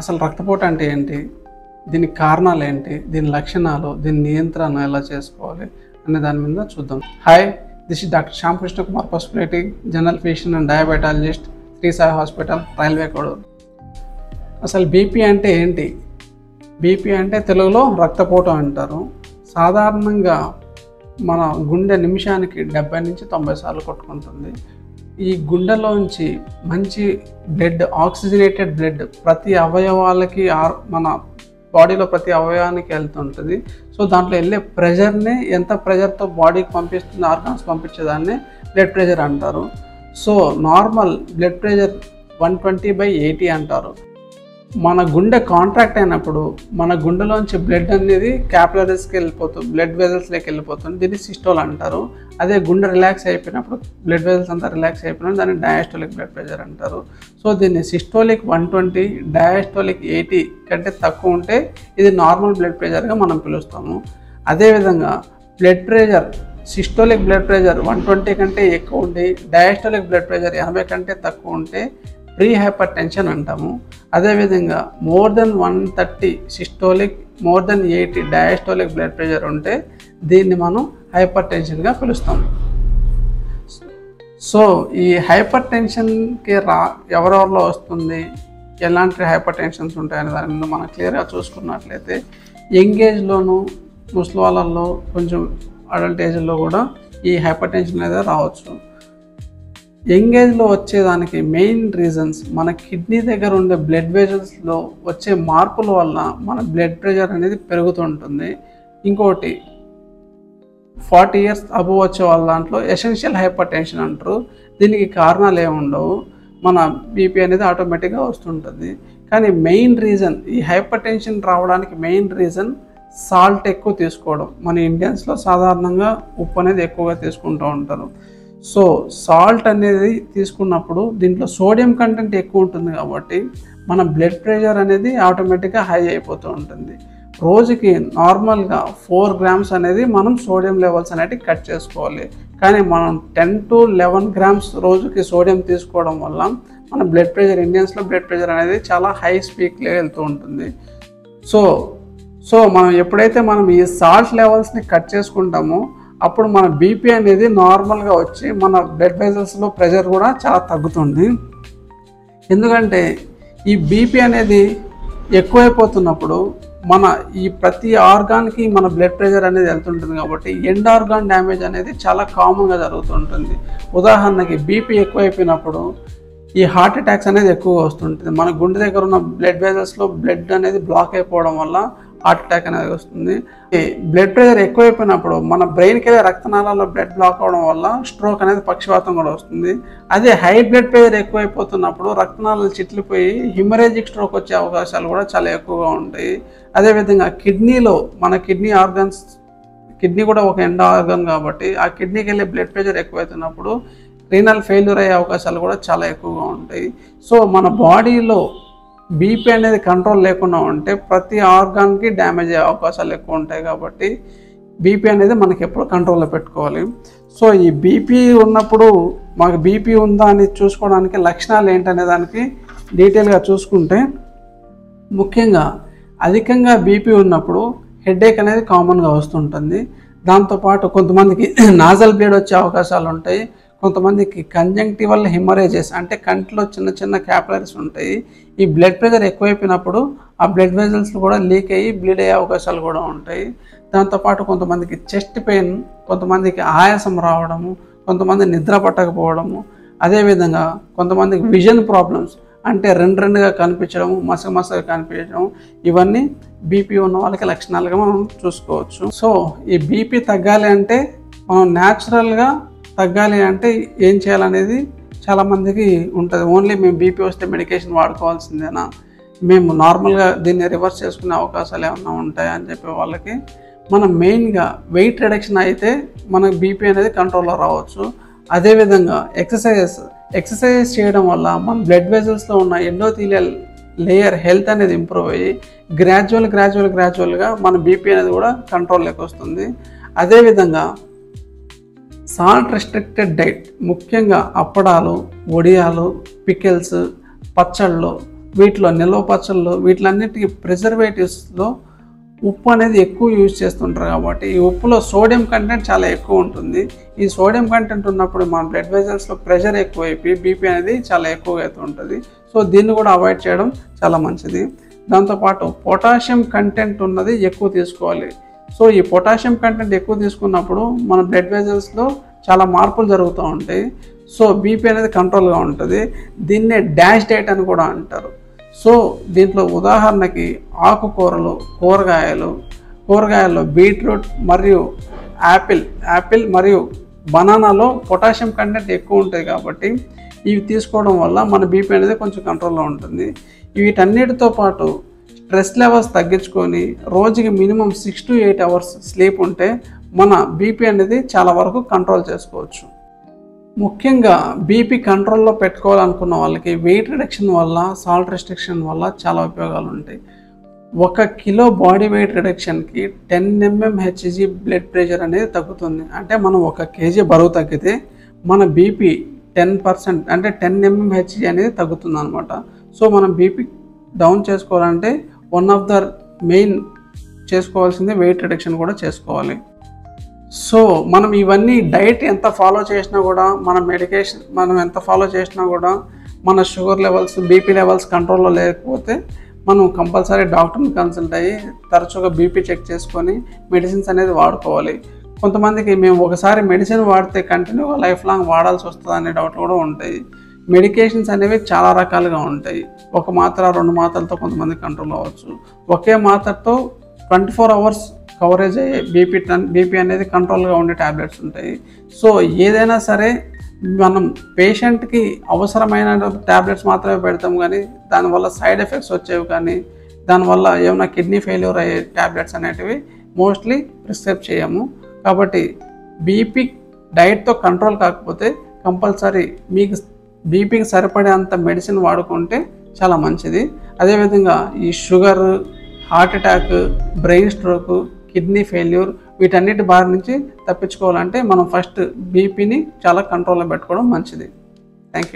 అసలు రక్తపోటు అంటే ఏంటి, దీనికి కారణాలు ఏంటి, దీని లక్షణాలు, దీని నియంత్రణ ఎలా చేసుకోవాలి అనే దాని మీద చూద్దాం. Hi, this is doctor Shyam Krishna Kumar, Pasupuleti general physician and diabetologist, Shri Sai hospital, railway Koduru. అసలు బీపీ అంటే ఏంటి? బీపీ అంటే తెలుగులో రక్తపోటు అంటారు. సాధారణంగా మన గుండె నిమిషానికి 70 నుంచి 90 సార్లు కొట్టుకుంటుంది. ఈ గుండెలోంచి మంచి బ్లడ్, ఆక్సిజనేటెడ్ బ్లడ్ ప్రతి అవయవాలకి, మన బాడీలో ప్రతి అవయవానికి వెళ్తుంటుంది. సో దాంట్లో వెళ్ళే ప్రెషర్ని, ఎంత ప్రెషర్తో బాడీకి పంపిస్తుంది, ఆర్గాన్స్ పంపించేదాన్ని బ్లడ్ ప్రెషర్ అంటారు. సో నార్మల్ బ్లడ్ ప్రెషర్ 120/80 అంటారు. మన గుండె కాంట్రాక్ట్ అయినప్పుడు మన గుండెలోంచి బ్లడ్ అనేది క్యాపిలరీస్కి వెళ్ళిపోతుంది, బ్లడ్ వెజల్స్లోకి వెళ్ళిపోతుంది. దీన్ని సిస్టోల్ అంటారు. అదే గుండె రిలాక్స్ అయిపోయినప్పుడు, బ్లడ్ వెజల్స్ అంతా రిలాక్స్ అయిపోయినప్పుడు దాన్ని డయాస్టోలిక్ బ్లడ్ ప్రెషర్ అంటారు. సో దీన్ని సిస్టోలిక్ 120, డయాస్టోలిక్ 80 కంటే తక్కువ ఉంటే ఇది నార్మల్ బ్లడ్ ప్రెషర్గా మనం పిలుస్తాము. అదేవిధంగా blood pressure, systolic blood pressure 120 కంటే ఎక్కువ ఉండి డయాస్టోలిక్ బ్లడ్ ప్రెషర్ 80 కంటే తక్కువ ఉంటే ప్రీ హైపర్ టెన్షన్ అంటాము. అదేవిధంగా more than 130 systolic, more than 80 diastolic blood pressure ఉంటే దీన్ని మనం హైపర్ టెన్షన్గా పిలుస్తాం. సో ఈ హైపర్ టెన్షన్కి ఎవరెవరిలో వస్తుంది, ఎలాంటి హైపర్ టెన్షన్స్ ఉంటాయనే దాని మీద మనం క్లియర్గా చూసుకున్నట్లయితే యంగ్ ఏజ్లోను, ముసలి వాళ్ళల్లో, కొంచెం అడల్ట్ ఏజ్లో కూడా ఈ హైపర్ టెన్షన్ అనేది రావచ్చు. యంగ్ ఏజ్లో వచ్చేదానికి మెయిన్ రీజన్స్ మన కిడ్నీ దగ్గర ఉండే బ్లడ్ వెజల్స్లో వచ్చే మార్పుల వల్ల మన బ్లడ్ ప్రెషర్ అనేది పెరుగుతుంటుంది. ఇంకోటి 40 years అబవ్ వచ్చే వాళ్ళ దాంట్లో ఎసెన్షియల్ హైపర్ టెన్షన్ అంటారు. దీనికి కారణాలు ఏమి ఉండవు, మన బీపీ అనేది ఆటోమేటిక్గా వస్తుంటుంది. కానీ మెయిన్ రీజన్, ఈ హైపర్ టెన్షన్ రావడానికి మెయిన్ రీజన్ సాల్ట్ ఎక్కువ తీసుకోవడం. మన ఇండియన్స్లో సాధారణంగా ఉప్పు అనేది ఎక్కువగా తీసుకుంటూ ఉంటారు. సో సాల్ట్ అనేది తీసుకున్నప్పుడు దీంట్లో సోడియం కంటెంట్ ఎక్కువ ఉంటుంది కాబట్టి మన బ్లడ్ ప్రెషర్ అనేది ఆటోమేటిక్గా హై అయిపోతూ ఉంటుంది. రోజుకి నార్మల్గా 4 grams అనేది మనం సోడియం లెవెల్స్ అనేవి కట్ చేసుకోవాలి. కానీ మనం 10 to 11 grams రోజుకి సోడియం తీసుకోవడం వల్ల మన బ్లడ్ ప్రెషర్, ఇండియన్స్లో బ్లడ్ ప్రెషర్ అనేది చాలా హై స్పీక్లో వెళ్తూ ఉంటుంది. సో మనం ఎప్పుడైతే మనం ఈ సాల్ట్ లెవెల్స్ని కట్ చేసుకుంటామో అప్పుడు మన బీపీ అనేది నార్మల్గా వచ్చి మన బ్లడ్ వెజల్స్లో ప్రెషర్ కూడా చాలా తగ్గుతుంది. ఎందుకంటే ఈ బీపీ అనేది ఎక్కువైపోతున్నప్పుడు మన ఈ ప్రతి ఆర్గాన్కి మన బ్లడ్ ప్రెషర్ అనేది వెళ్తుంటుంది కాబట్టి ఎండ్ ఆర్గాన్ డ్యామేజ్ అనేది చాలా కామన్గా జరుగుతుంటుంది. ఉదాహరణకి బీపీ ఎక్కువైపోయినప్పుడు ఈ హార్ట్ అటాక్స్ అనేది ఎక్కువగా వస్తుంటుంది. మన గుండె దగ్గర ఉన్న బ్లడ్ వెజల్స్లో బ్లడ్ అనేది బ్లాక్ అయిపోవడం వల్ల హార్ట్ అటాక్ అనేది వస్తుంది. బ్లడ్ ప్రెషర్ ఎక్కువైపోయినప్పుడు మన బ్రెయిన్కి వెళ్ళే రక్తనాళాల్లో బ్లడ్ బ్లాక్ అవడం వల్ల స్ట్రోక్ అనేది, పక్షవాతం కూడా వస్తుంది. అదే హై బ్లడ్ ప్రెషర్ ఎక్కువైపోతున్నప్పుడు రక్తనాళాలు చిట్లిపోయి హిమరేజిక్ స్ట్రోక్ వచ్చే అవకాశాలు కూడా చాలా ఎక్కువగా ఉంటాయి. అదేవిధంగా కిడ్నీలో, మన కిడ్నీ ఆర్గన్స్, కిడ్నీ కూడా ఒక ఎండ్ ఆర్గన్ కాబట్టి ఆ కిడ్నీకి వెళ్ళే బ్లడ్ ప్రెషర్ ఎక్కువైతున్నప్పుడు రీనల్ ఫెయిల్యూర్ అయ్యే అవకాశాలు కూడా చాలా ఎక్కువగా ఉంటాయి. సో మన బాడీలో బీపీ అనేది కంట్రోల్ లేకుండా ఉంటే ప్రతి ఆర్గాన్కి డ్యామేజ్ అయ్యే అవకాశాలు ఎక్కువ ఉంటాయి. కాబట్టి బీపీ అనేది మనకి ఎప్పుడు కంట్రోల్లో పెట్టుకోవాలి. సో ఈ బీపీ ఉన్నప్పుడు మాకు బీపీ ఉందా అని చూసుకోవడానికి లక్షణాలు ఏంటనే దానికి డీటెయిల్గా చూసుకుంటే, ముఖ్యంగా అధికంగా బీపీ ఉన్నప్పుడు హెడేక్ అనేది కామన్గా వస్తుంటుంది. దాంతోపాటు కొంతమందికి నాజల్ బ్లీడ్ వచ్చే అవకాశాలు ఉంటాయి. కొంతమందికి కంజంక్టివల్ హిమరేజెస్, అంటే కంటిలో చిన్న చిన్న క్యాపిలరీస్ ఉంటాయి. ఈ బ్లడ్ ప్రెషర్ ఎక్కువైపోయినప్పుడు ఆ బ్లడ్ వెజల్స్ కూడా లీక్ అయ్యి బ్లీడ్ అయ్యే అవకాశాలు కూడా ఉంటాయి. దాంతోపాటు కొంతమందికి చెస్ట్ పెయిన్, కొంతమందికి ఆయాసం రావడము, కొంతమంది నిద్ర పట్టకపోవడము, అదేవిధంగా కొంతమందికి విజన్ ప్రాబ్లమ్స్, అంటే రెండుగా కనిపించడము, మసగా కనిపించడం, ఇవన్నీ బీపీ ఉన్న వాళ్ళకి లక్షణాలుగా మనం చూసుకోవచ్చు. సో ఈ బీపీ తగ్గాలి అంటే, మనం న్యాచురల్గా తగ్గాలి అంటే ఏం చేయాలనేది చాలామందికి ఉంటుంది. ఓన్లీ మేము బీపీ వస్తే మెడికేషన్ వాడుకోవాల్సిందేనా, మేము నార్మల్గా దీన్ని రివర్స్ చేసుకునే అవకాశాలు ఏమన్నా ఉంటాయా అని చెప్పే వాళ్ళకి మనం మెయిన్గా వెయిట్ రిడక్షన్ అయితే మనకు బీపీ అనేది కంట్రోల్లో రావచ్చు. అదేవిధంగా ఎక్సర్సైజెస్ చేయడం వల్ల మన బ్లడ్ వెజల్స్లో ఉన్న ఎండోథీలియల్ లేయర్ హెల్త్ అనేది ఇంప్రూవ్ అయ్యి గ్రాడ్యువల్గా మన బీపీ అనేది కూడా కంట్రోల్లోకి వస్తుంది. అదేవిధంగా సాల్ట్ రెస్ట్రిక్టెడ్ డైట్, ముఖ్యంగా అప్పడాలు, వడియాలు, పికిల్స్, పచ్చళ్ళు, వీటిలో నిల్వ పచ్చళ్ళు వీటిలన్నిటికీ ప్రిజర్వేటివ్స్లో ఉప్పు అనేది ఎక్కువ యూజ్ చేస్తుంటారు కాబట్టి ఈ ఉప్పులో సోడియం కంటెంట్ చాలా ఎక్కువ ఉంటుంది. ఈ సోడియం కంటెంట్ ఉన్నప్పుడు మన బ్లడ్ వెజల్స్లో ప్రెషర్ ఎక్కువైపోయి బీపీ అనేది చాలా ఎక్కువగా అయితే ఉంటుంది. సో దీన్ని కూడా అవాయిడ్ చేయడం చాలా మంచిది. దాంతోపాటు పొటాషియం కంటెంట్ ఉన్నది ఎక్కువ తీసుకోవాలి. సో ఈ పొటాషియం కంటెంట్ ఎక్కువ తీసుకున్నప్పుడు మన బ్లడ్ వెజల్స్లో చాలా మార్పులు జరుగుతూ ఉంటాయి. సో బీపీ అనేది కంట్రోల్గా ఉంటుంది. దీన్నే డాష్ డైట్ అని కూడా అంటారు. సో దీంట్లో ఉదాహరణకి ఆకుకూరలు, కూరగాయల్లో బీట్రూట్ మరియు యాపిల్ మరియు బనానాలో పొటాషియం కంటెంట్ ఎక్కువ ఉంటుంది కాబట్టి ఇవి తీసుకోవడం వల్ల మన బీపీ అనేది కొంచెం కంట్రోల్లో ఉంటుంది. వీటన్నిటితో పాటు స్ట్రెస్ లెవెల్స్ తగ్గించుకొని రోజుకి మినిమం 6 to 8 hours స్లీప్ ఉంటే మన బీపీ అనేది చాలా వరకు కంట్రోల్ చేసుకోవచ్చు. ముఖ్యంగా బీపీ కంట్రోల్లో పెట్టుకోవాలనుకున్న వాళ్ళకి వెయిట్ రిడక్షన్ వల్ల, సాల్ట్ రెస్ట్రిక్షన్ వల్ల చాలా ఉపయోగాలు ఉంటాయి. 1 kilo బాడీ వెయిట్ రిడక్షన్కి 10 mmHg బ్లడ్ ప్రెషర్ అనేది తగ్గుతుంది. అంటే మనం 1 kg బరువు తగ్గితే మన బీపీ 10% అంటే 10 mmHg అనేది తగ్గుతుంది అనమాట. సో మనం బీపీ డౌన్ చేసుకోవాలంటే వన్ ఆఫ్ ద మెయిన్ చేసుకోవాల్సిందే వెయిట్ రిడక్షన్ కూడా చేసుకోవాలి. సో మనం ఇవన్నీ డైట్ ఎంత ఫాలో చేసినా కూడా, మన మెడికేషన్ మనం ఎంత ఫాలో చేసినా కూడా మన షుగర్ లెవెల్స్, బీపీ లెవెల్స్ కంట్రోల్లో లేకపోతే మనం కంపల్సరీ డాక్టర్ని కన్సల్ట్ అయ్యి తరచుగా బీపీ చెక్ చేసుకొని మెడిసిన్స్ అనేది వాడుకోవాలి. కొంతమందికి మేము ఒకసారి మెడిసిన్ వాడితే కంటిన్యూగా లైఫ్ లాంగ్ వాడాల్సి వస్తుంది అనే డౌట్లు కూడా ఉంటాయి. మెడికేషన్స్ అనేవి చాలా రకాలుగా ఉంటాయి. 1 మాత్ర 2 మాత్రలతో కొంతమంది కంట్రోల్ అవ్వచ్చు. ఒకే మాత్రతో 24 hours కవరేజ్ అయ్యే బీపీ అనేది కంట్రోల్గా ఉండే ట్యాబ్లెట్స్ ఉంటాయి. సో ఏదైనా సరే మనం పేషెంట్కి అవసరమైన ట్యాబ్లెట్స్ మాత్రమే పెడతాం, కానీ దానివల్ల సైడ్ ఎఫెక్ట్స్ వచ్చేవి కానీ దానివల్ల ఏమైనా కిడ్నీ ఫెయిల్యూర్ అయ్యే ట్యాబ్లెట్స్ అనేటివి మోస్ట్లీ ప్రిస్క్రైబ్ చేయము. కాబట్టి బీపీ డైట్తో కంట్రోల్ కాకపోతే కంపల్సరీ మీకు బీపీకి సరిపడే అంత మెడిసిన్ వాడుకుంటే చాలా మంచిది. అదేవిధంగా ఈ sugar, heart attack, brain stroke, kidney failure వీటన్నిటి బారి నుంచి తప్పించుకోవాలంటే మనం ఫస్ట్ బీపీని చాలా కంట్రోల్లో పెట్టుకోవడం మంచిది. Thank you.